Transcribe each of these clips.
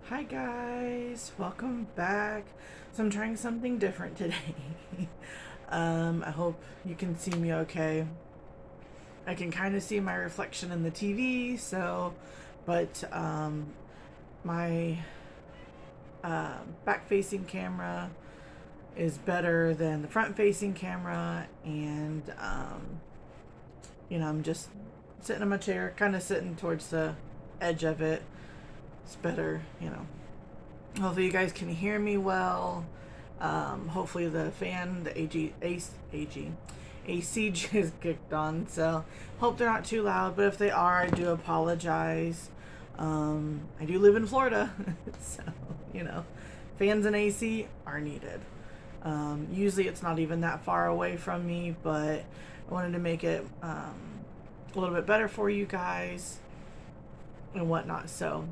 Hi guys, welcome back. So I'm trying something different today. I hope you can see me okay. I can kind of see my reflection in the TV, but my back-facing camera is better than the front-facing camera, and I'm just sitting in my chair, kind of sitting towards the edge of it. It's better. Hopefully you guys can hear me well. Hopefully the fan, the AC just kicked on, so hope they're not too loud, but if they are, I do apologize. I do live in Florida, so, fans and AC are needed. Usually it's not even that far away from me, but I wanted to make it a little bit better for you guys and whatnot, so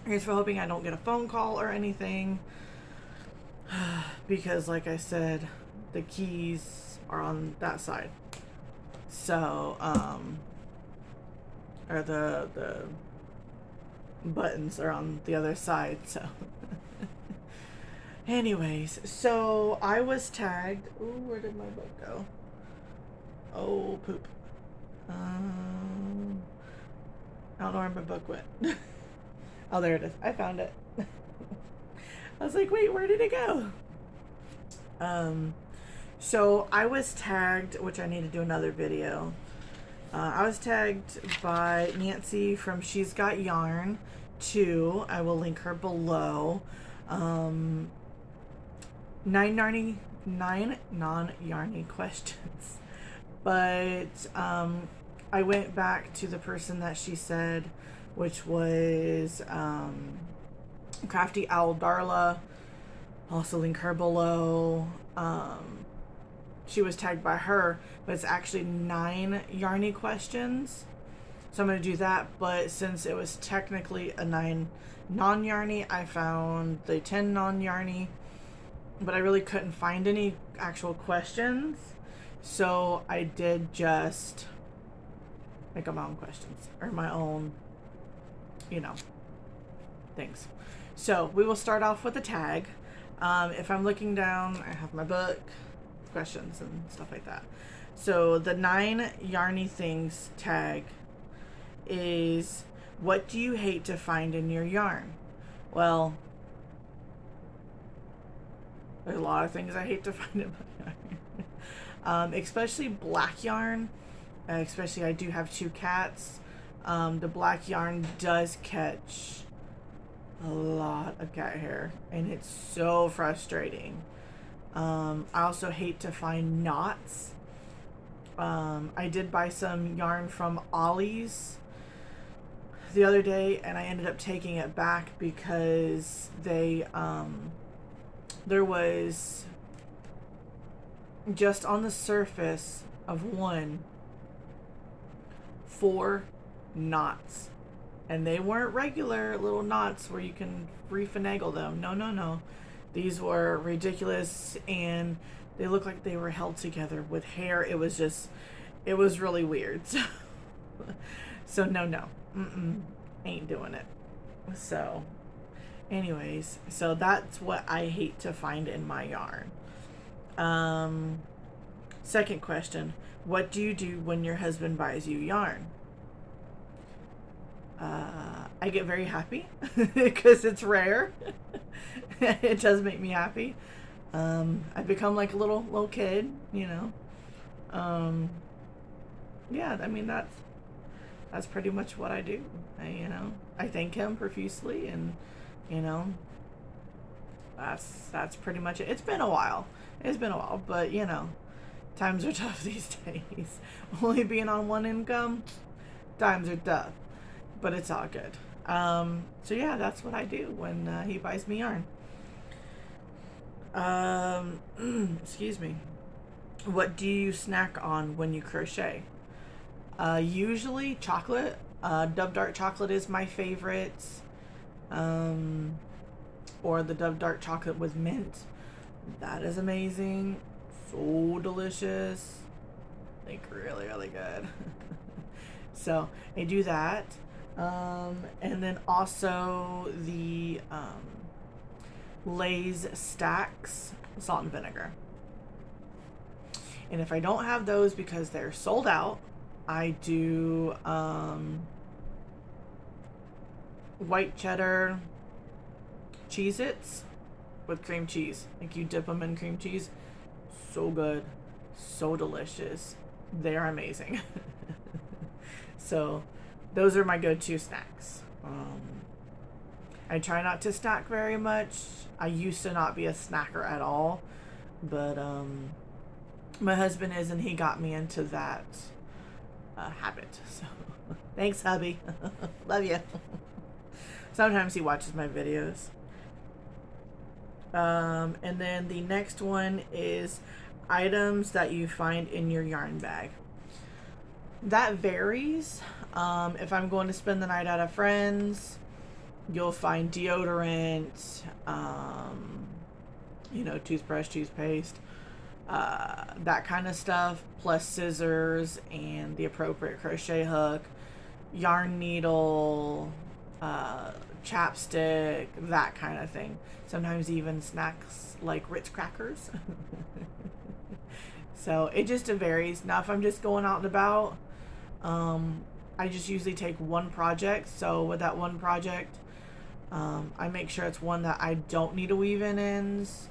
here's for hoping I don't get a phone call or anything, because like I said, the keys are on that side, so or the buttons are on the other side, so anyways, so I was tagged. Ooh, where did my book go? Oh, poop. I don't know where my book went. Oh, there it is. I found it. I was like, wait, where did it go? So I was tagged, which I need to do another video. I was tagged by Nancy from She's Got Yarn too. I will link her below. 9 non-yarny questions. But I went back to the person that she said, which was Crafty Owl Darla. Also link her below. She was tagged by her, but it's actually 9 yarny questions. So I'm going to do that, but since it was technically a 9 non-yarny, I found the 10 non-yarny, but I really couldn't find any actual questions. So I did just make up my own questions, or my own things. So we will start off with a tag. If I'm looking down, I have my book, questions and stuff like that. So the 9 yarny things tag is, what do you hate to find in your yarn? Well, there's a lot of things I hate to find in my yarn. Especially black yarn. Especially I do have 2 cats. The black yarn does catch a lot of cat hair, and it's so frustrating. I also hate to find knots. I did buy some yarn from Ollie's the other day, and I ended up taking it back because there was just on the surface of one 4 knots, and they weren't regular little knots where you can refinagle them. No, these were ridiculous, and they looked like they were held together with hair. It was really weird. So no, ain't doing it. So anyways, so that's what I hate to find in my yarn. Second question, what do you do when your husband buys you yarn? I get very happy because it's rare. It does make me happy. I become like a little kid, Yeah, I mean that's pretty much what I do. I thank him profusely, and that's pretty much it. It's been a while, but times are tough these days. Only being on one income, times are tough, but it's all good. So yeah, that's what I do when he buys me yarn. Excuse me. What do you snack on when you crochet? Usually chocolate. Dove dark chocolate is my favorite. Or the Dove dark chocolate with mint. That is amazing. So delicious. Like really, really good. So I do that. And then also the Lay's Stacks salt and vinegar. And if I don't have those because they're sold out, I do white cheddar Cheez-Its with cream cheese. Like, you dip them in cream cheese. So good. So delicious. They are amazing. So those are my go-to snacks. I try not to snack very much. I used to not be a snacker at all, but my husband is, and he got me into that habit. So thanks, hubby. Love you. Sometimes he watches my videos. And then the next one is items that you find in your yarn bag. That varies. If I'm going to spend the night at a friend's, you'll find deodorant, you know, toothbrush, toothpaste, that kind of stuff, plus scissors and the appropriate crochet hook, yarn needle, chapstick, that kind of thing. Sometimes even snacks like Ritz crackers. So it just varies. Now, if I'm just going out and about, I just usually take one project. So with that one project, I make sure it's one that I don't need to weave in ends,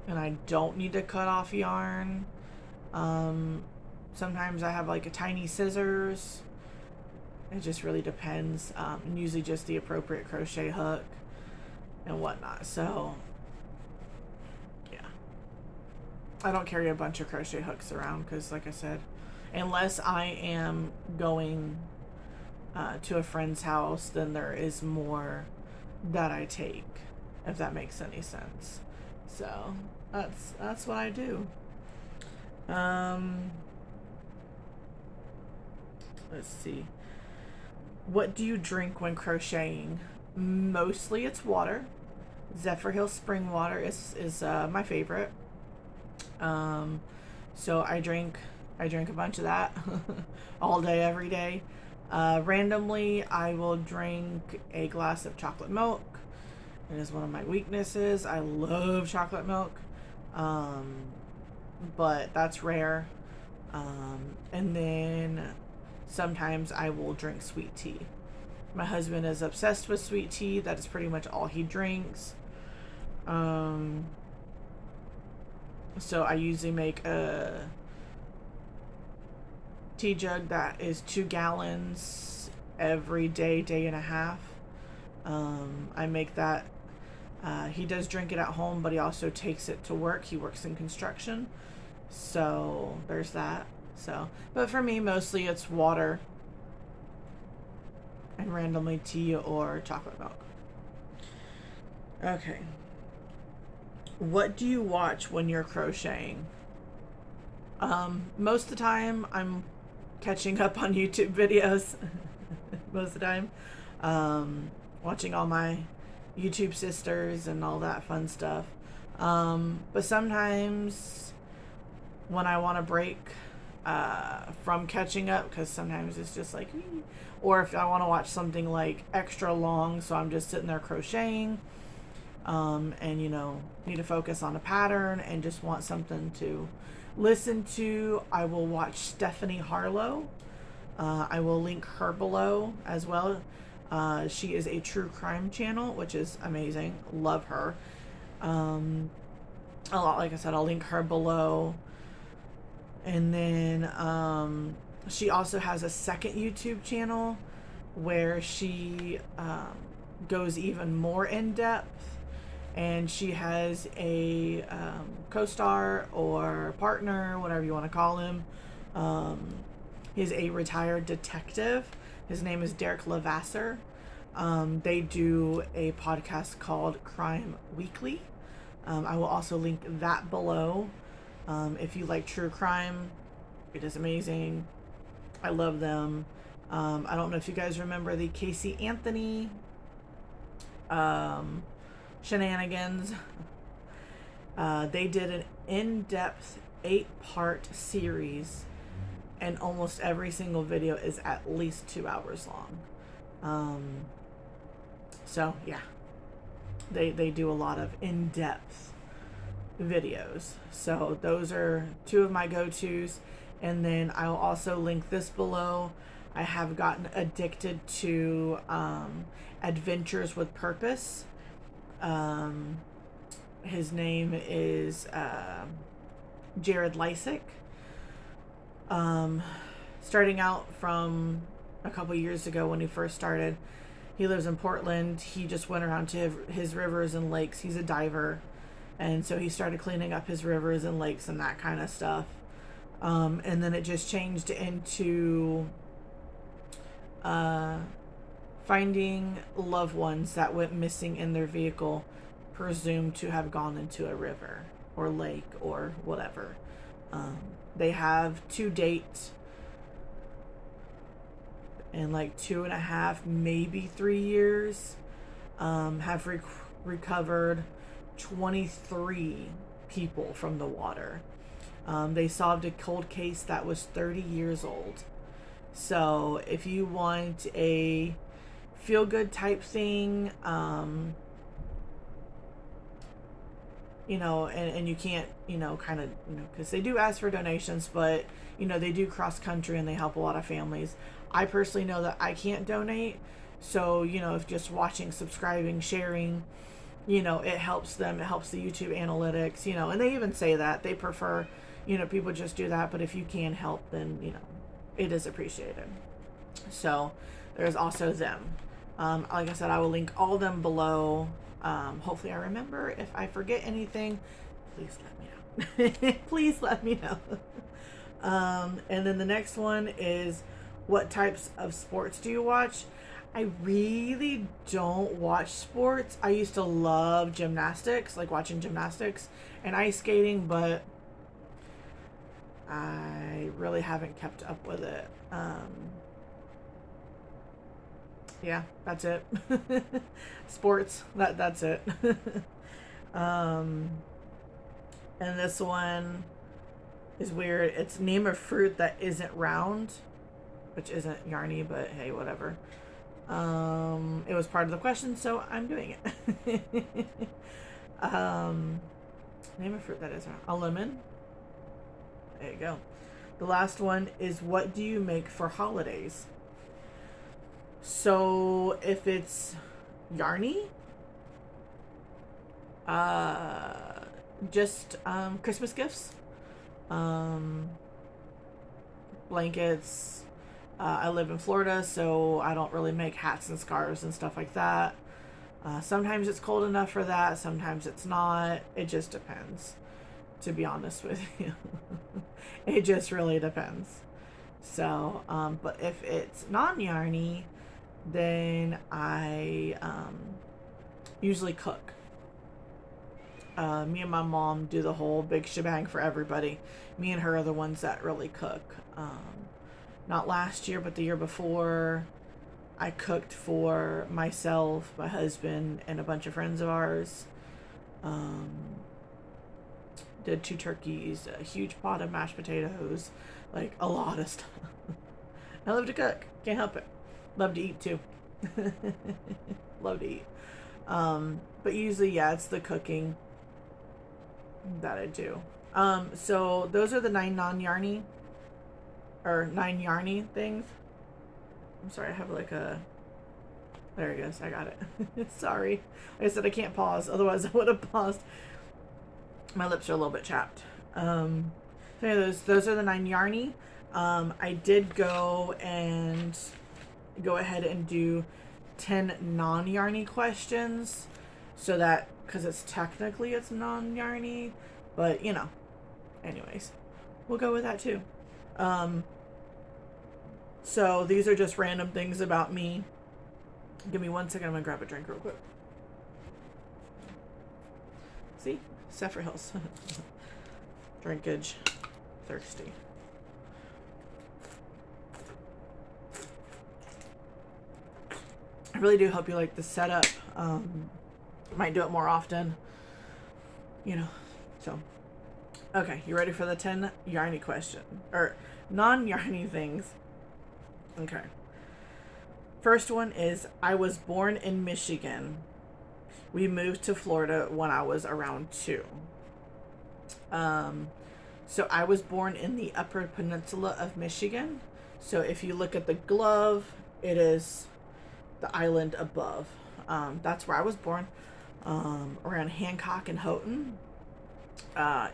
and I don't need to cut off yarn. Sometimes I have like a tiny scissors. It just really depends. And usually just the appropriate crochet hook and whatnot. So yeah, I don't carry a bunch of crochet hooks around because, like I said, unless I am going to a friend's house, then there is more that I take, if that makes any sense. So that's what I do. Let's see. What do you drink when crocheting? Mostly it's water. Zephyr Hill spring water is my favorite. So I drink a bunch of that all day, every day. Randomly, I will drink a glass of chocolate milk. It is one of my weaknesses. I love chocolate milk, but that's rare. And then sometimes I will drink sweet tea. My husband is obsessed with sweet tea. That is pretty much all he drinks. So I usually make a tea jug that is 2 gallons every day, day and a half. I make that. He does drink it at home, but he also takes it to work. He works in construction, so there's that. So, but for me, mostly it's water and randomly tea or chocolate milk. Okay. What do you watch when you're crocheting? Most of the time I'm catching up on YouTube videos. Most of the time. Watching all my YouTube sisters and all that fun stuff. But sometimes when I want to break from catching up, because sometimes it's just like, or if I want to watch something like extra long, so I'm just sitting there crocheting, and you know, need to focus on a pattern and just want something to listen to, I will watch Stephanie Harlow. I will link her below as well. She is a true crime channel, which is amazing. Love her. Like I said, I'll link her below. And then she also has a second YouTube channel where she goes even more in depth, and she has a co-star or partner, whatever you want to call him. He's a retired detective. His name is Derek Levasseur. They do a podcast called Crime Weekly. I will also link that below. If you like true crime, it is amazing. I love them. I don't know if you guys remember the Casey Anthony shenanigans. They did an in-depth 8-part series, and almost every single video is at least 2 hours long. So yeah, they do a lot of in-depth videos. So those are two of my go-tos. And then I'll also link this below. I have gotten addicted to Adventures with Purpose. His name is Jared Lysak. Starting out from a couple years ago when he first started, he lives in Portland. He just went around to his rivers and lakes. He's a diver. And so he started cleaning up his rivers and lakes and that kind of stuff. And then it just changed into finding loved ones that went missing in their vehicle, presumed to have gone into a river or lake or whatever. They have to date in like 2.5, maybe 3 years, have recovered 23 people from the water. They solved a cold case that was 30 years old. So if you want a feel-good type thing, you know, and you can't, you know, kind of, you know, because they do ask for donations, but, you know, they do cross-country and they help a lot of families. I personally know that I can't donate. So, you know, if just watching, subscribing, sharing, you know, it helps them. It helps the YouTube analytics, you know, and they even say that they prefer, you know, people just do that. But if you can help, then, you know, it is appreciated. So there's also them. Like I said, I will link all of them below. Hopefully I remember. If I forget anything, please let me know. Please let me know. And then the next one is, what types of sports do you watch? I really don't watch sports. I used to love gymnastics, like watching gymnastics and ice skating, but I really haven't kept up with it. Yeah, that's it. Sports, that's it. And this one is weird. It's name a fruit that isn't round, which isn't yarny, but hey, whatever. It was part of the question, so I'm doing it. Name a fruit that is round. A lemon. There you go. The last one is, what do you make for holidays? So if it's yarny, just Christmas gifts, blankets. I live in Florida, so I don't really make hats and scarves and stuff like that. Sometimes it's cold enough for that, sometimes it's not. It just depends, to be honest with you. It just really depends. So, but if it's non-yarny, then I usually cook. Me and my mom do the whole big shebang for everybody. Me and her are the ones that really cook. Not last year, but the year before, I cooked for myself, my husband, and a bunch of friends of ours. Did 2 turkeys, a huge pot of mashed potatoes, like a lot of stuff. I love to cook. Can't help it. Love to eat too. Love to eat. But usually, yeah, it's the cooking that I do. So those are the 9 non-yarny, or 9 yarny things. I'm sorry, I have like a, there it goes, I got it. Sorry. Like I said, I can't pause, otherwise I would have paused. My lips are a little bit chapped. So yeah, those are the 9 yarny. I did go ahead and do 10 non-yarny questions, so that, because it's non-yarny, but you know, anyways, we'll go with that too. So these are just random things about me. Give me 1 second, I'm gonna grab a drink real quick. See? Saffron Hills. Drinkage. Thirsty. I really do hope you like the setup. Might do it more often. You know, so. Okay, you ready for the 10 yarny question? Or non-yarny things. Okay. First one is, I was born in Michigan. We moved to Florida when I was around 2. So I was born in the Upper Peninsula of Michigan. So if you look at the glove, it is the island above. That's where I was born. Around Hancock and Houghton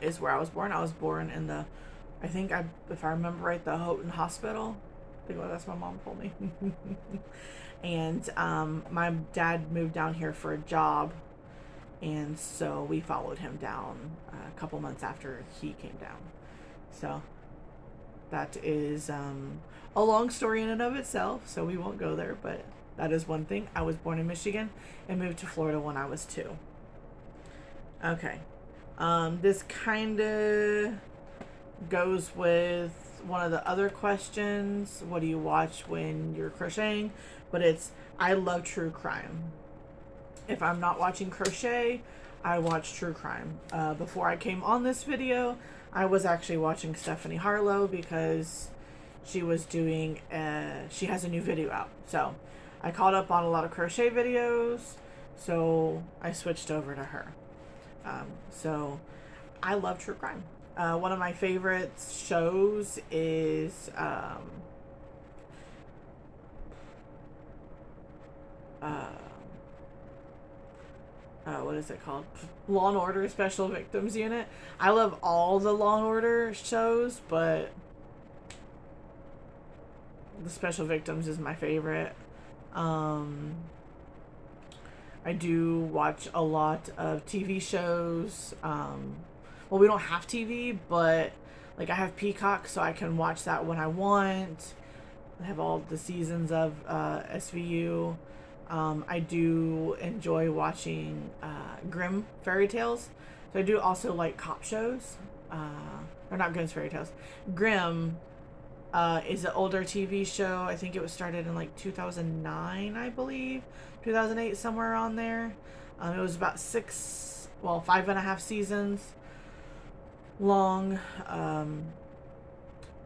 is where I was born. I was born in the, if I remember right, the Houghton Hospital. I think that's what my mom told me. And my dad moved down here for a job, and so we followed him down a couple months after he came down. So that is a long story in and of itself, so we won't go there, but that is one thing. I was born in Michigan and moved to Florida when I was 2. Okay. This kind of goes with one of the other questions. What do you watch when you're crocheting? But it's, I love true crime. If I'm not watching crochet, I watch true crime. Before I came on this video, I was actually watching Stephanie Harlow because she was doing, she has a new video out. So I caught up on a lot of crochet videos, so I switched over to her. So I love true crime. One of my favorite shows is what is it called? Law and Order Special Victims Unit. I love all the Law and Order shows, but the Special Victims is my favorite. I do watch a lot of TV shows. Well, we don't have TV, but like I have Peacock, so I can watch that when I want. I have all the seasons of SVU. I do enjoy watching Grimm fairy tales. So I do also like cop shows. Or not Grimm's fairy tales. Grimm is an older TV show. I think it was started in like 2009, I believe. 2008, somewhere around there. It was about 5.5 seasons long.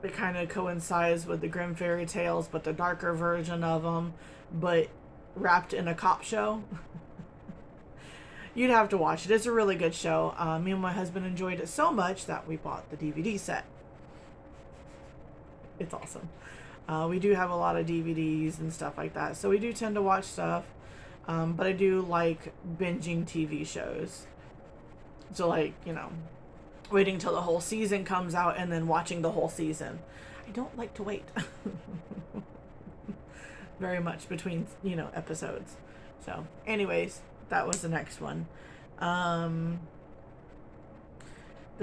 It kind of coincides with the Grimm fairy tales, but the darker version of them, but wrapped in a cop show. You'd have to watch it. It's a really good show. Me and my husband enjoyed it so much that we bought the DVD set. It's awesome. We do have a lot of DVDs and stuff like that, so we do tend to watch stuff. But I do like binging TV shows. So like, waiting till the whole season comes out and then watching the whole season. I don't like to wait very much between, episodes. So anyways, that was the next one. The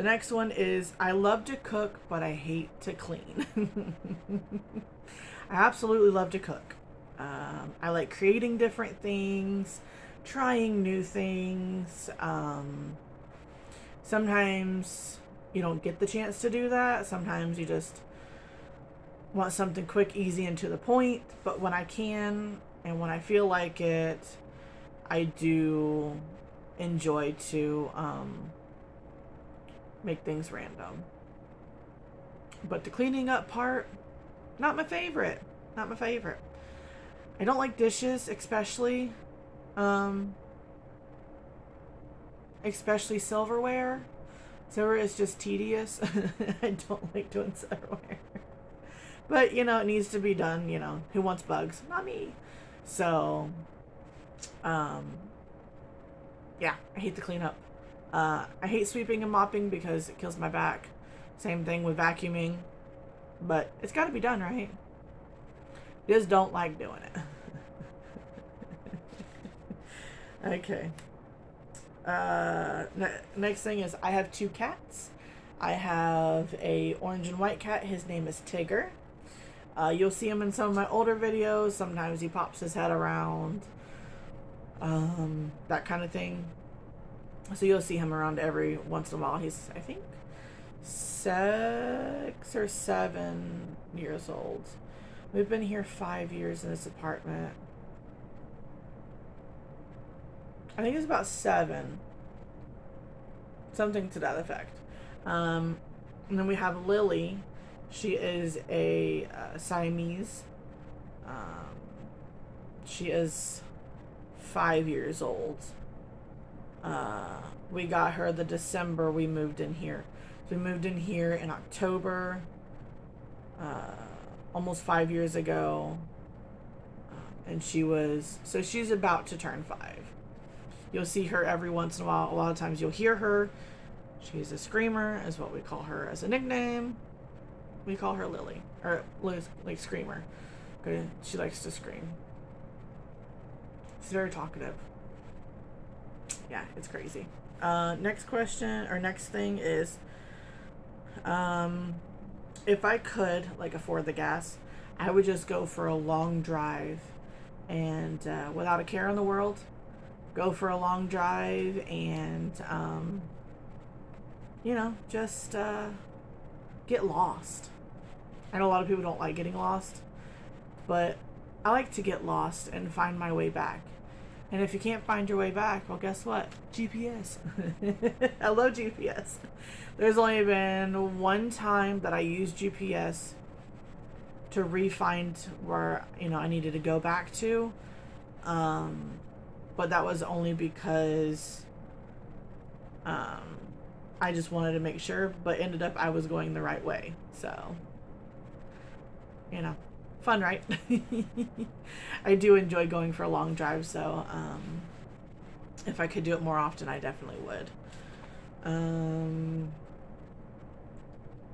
next one is, I love to cook, but I hate to clean. I absolutely love to cook. I like creating different things, trying new things. Sometimes you don't get the chance to do that. Sometimes you just want something quick, easy, and to the point. But when I can and when I feel like it, I do enjoy to make things random. But the cleaning up part, not my favorite. Not my favorite. I don't like dishes, especially silverware. Silverware is just tedious. I don't like doing silverware. But, it needs to be done, Who wants bugs? Not me. So, yeah, I hate to clean up. I hate sweeping and mopping because it kills my back. Same thing with vacuuming. But it's got to be done, right? Just don't like doing it. Okay. Next thing is, I have 2 cats. I have a orange and white cat. His name is Tigger. You'll see him in some of my older videos. Sometimes he pops his head around. That kind of thing. So you'll see him around every once in a while. He's, I think, 6 or 7 years old. We've been here 5 years in this apartment. I think it's about 7. Something to that effect. And then we have Lily. She is a Siamese. She is 5 years old. We got her the December we moved in here. So we moved in here in October, almost 5 years ago. And she's about to turn 5. You'll see her every once in a while. A lot of times you'll hear her. She's a screamer, is what we call her as a nickname. We call her Lily, or like Screamer. She likes to scream. She's very talkative. Yeah, it's crazy. Next question, or next thing is, if I could, like, afford the gas, I would just go for a long drive and, without a care in the world, go for a long drive and, just, get lost. I know a lot of people don't like getting lost, but I like to get lost and find my way back. And if you can't find your way back, well, guess what? GPS. I love GPS. There's only been one time that I used GPS to re-find where, I needed to go back to. But that was only because I just wanted to make sure, but ended up I was going the right way. So, fun, right? I do enjoy going for a long drive, so if I could do it more often, I definitely would.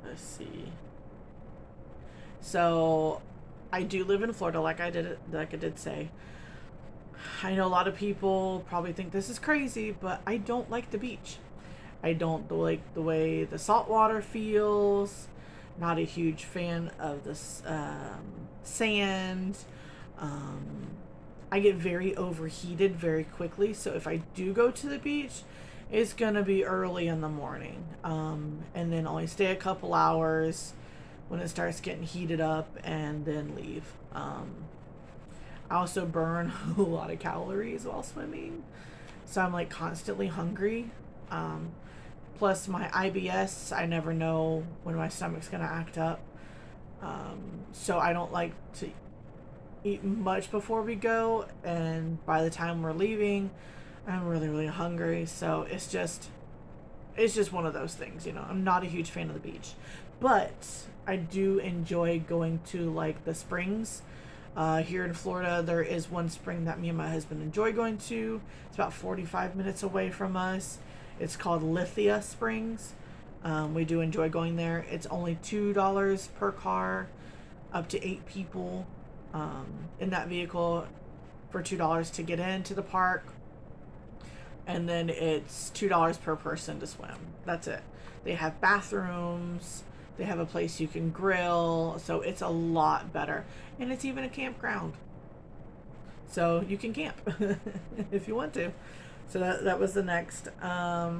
Let's see. So, I do live in Florida, like I did say. I know a lot of people probably think this is crazy, but I don't like the beach. I don't like the way the salt water feels. Not a huge fan of the sand. I get very overheated very quickly, so if I do go to the beach, it's gonna be early in the morning, and then only stay a couple hours when it starts getting heated up, and then leave. I also burn a lot of calories while swimming, so I'm like constantly hungry. Plus my IBS, I never know when my stomach's gonna act up. So I don't like to eat much before we go, and by the time we're leaving, I'm really, really hungry. So it's just one of those things, I'm not a huge fan of the beach, but I do enjoy going to like the springs. Here in Florida, there is one spring that me and my husband enjoy going to. It's about 45 minutes away from us. It's called Lithia Springs. We do enjoy going there. It's only $2 per car, up to 8 people in that vehicle for $2 to get into the park. And then it's $2 per person to swim. That's it. They have bathrooms. They have a place you can grill. So it's a lot better. And it's even a campground. So you can camp if you want to. So that was the next. I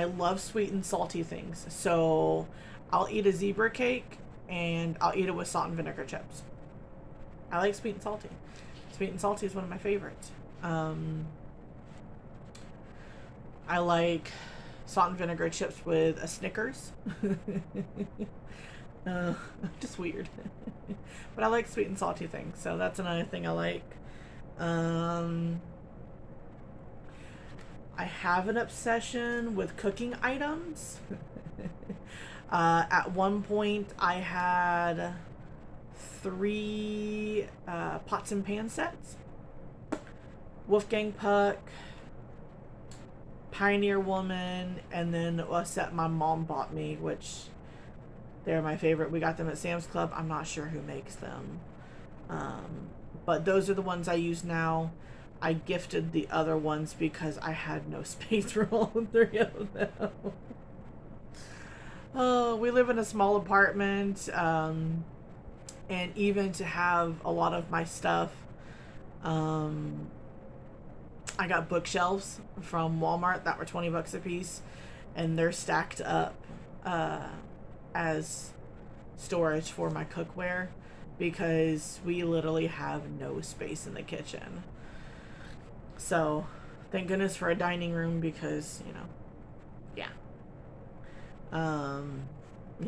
love sweet and salty things. So I'll eat a zebra cake and I'll eat it with salt and vinegar chips. I like sweet and salty. Sweet and salty is one of my favorites. I like salt and vinegar chips with a Snickers. Just weird. But I like sweet and salty things. So that's another thing I like. I have an obsession with cooking items. At one point, I had 3 pots and pan sets. Wolfgang Puck, Pioneer Woman, and then a set my mom bought me, which they're my favorite. We got them at Sam's Club. I'm not sure who makes them. But those are the ones I use now. I gifted the other ones because I had no space for all 3 of them. Oh, we live in a small apartment, and even to have a lot of my stuff, I got bookshelves from Walmart that were $20 a piece, and they're stacked up as storage for my cookware because we literally have no space in the kitchen. So, thank goodness for a dining room because, yeah.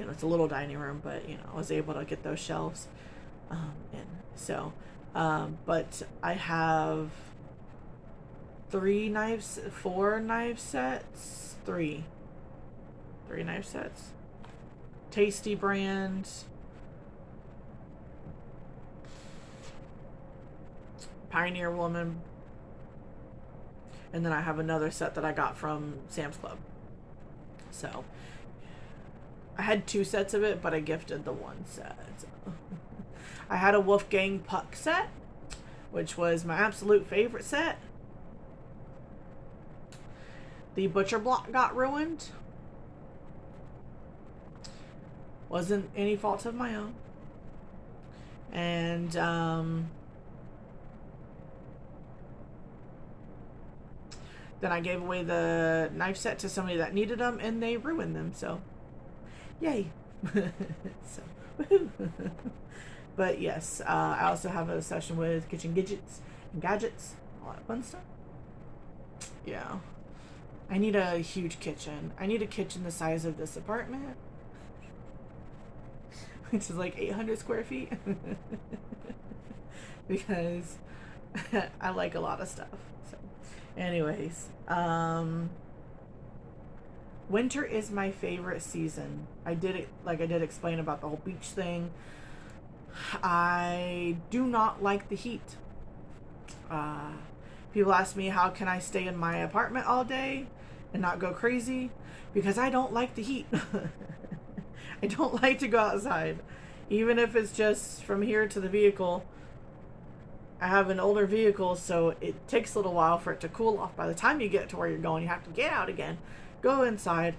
It's a little dining room, but, I was able to get those shelves. in. So, but I have 4 knife sets, three knife sets. Tasty brand, Pioneer Woman, and then I have another set that I got from Sam's Club. So I had 2 sets of it, but I gifted the 1 set. So. I had a Wolfgang Puck set, which was my absolute favorite set. The butcher block got ruined. Wasn't any fault of my own. And then I gave away the knife set to somebody that needed them, and they ruined them. So, yay! So, woohoo! But yes, I also have a session with kitchen gadgets, all that fun stuff. Yeah, I need a huge kitchen. I need a kitchen the size of this apartment, which is like 800 square feet, because I like a lot of stuff. So, anyways, winter is my favorite season. I did explain about the whole beach thing. I do not like the heat. People ask me, how can I stay in my apartment all day and not go crazy? Because I don't like the heat. I don't like to go outside. Even if it's just from here to the vehicle. I have an older vehicle, so it takes a little while for it to cool off. By the time you get to where you're going, you have to get out again, go inside,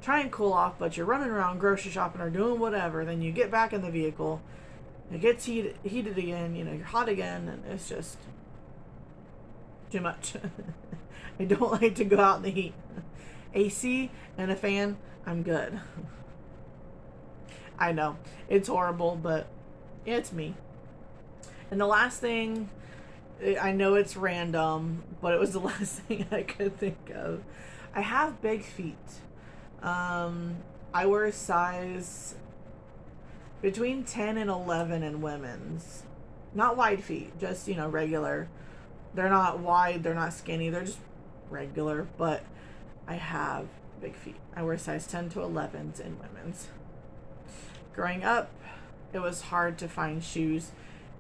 try and cool off, but you're running around grocery shopping or doing whatever. Then you get back in the vehicle, it gets heated again, you're hot again, and it's just too much. I don't like to go out in the heat. AC and a fan, I'm good. I know, it's horrible, but it's me. And the last thing, I know it's random, but it was the last thing I could think of. I have big feet. I wear a size between 10 and 11 in women's. Not wide feet, just, regular. They're not wide, they're not skinny, they're just regular, but I have big feet. I wear size 10 to 11s in women's. Growing up, it was hard to find shoes.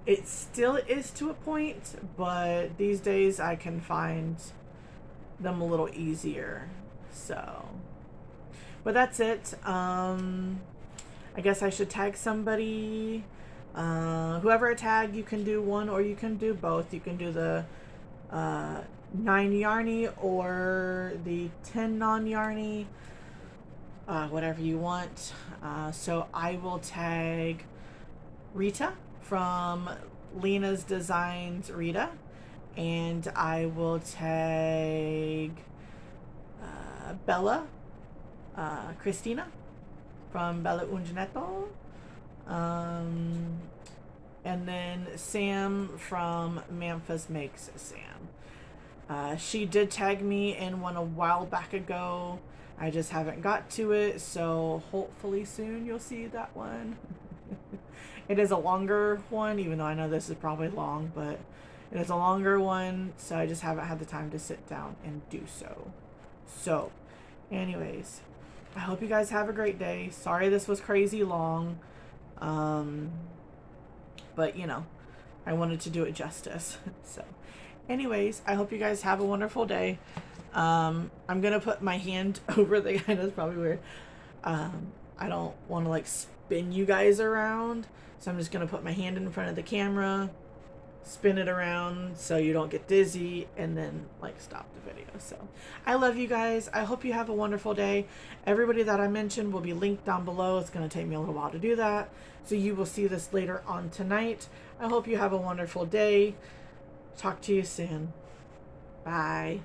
It still is to a point, but these days I can find them a little easier. So, but that's it. I guess I should tag somebody. Whoever I tag, you can do one or you can do both. You can do the 9 Yarny or the 10 Non Yarny, whatever you want. So I will tag Rita from Lena's Designs Rita, and I will tag Bella Christina from Bella Ungineto, and then Sam from Memphis Makes Sam. She did tag me in one a while back ago. I just haven't got to it, so hopefully soon you'll see that one. It is a longer one, even though I know this is probably long, but it is a longer one, so I just haven't had the time to sit down and do so. So, anyways, I hope you guys have a great day. Sorry this was crazy long, but I wanted to do it justice. So, anyways, I hope you guys have a wonderful day. I'm gonna put my hand over the guy. That's probably weird. I don't want to spin you guys around, so I'm just gonna put my hand in front of the camera, spin it around so you don't get dizzy, and then stop the video. So I love you guys. I hope you have a wonderful day. Everybody that I mentioned will be linked down below. It's gonna take me a little while to do that, so you will see this later on tonight. I hope you have a wonderful day. Talk to you soon. Bye.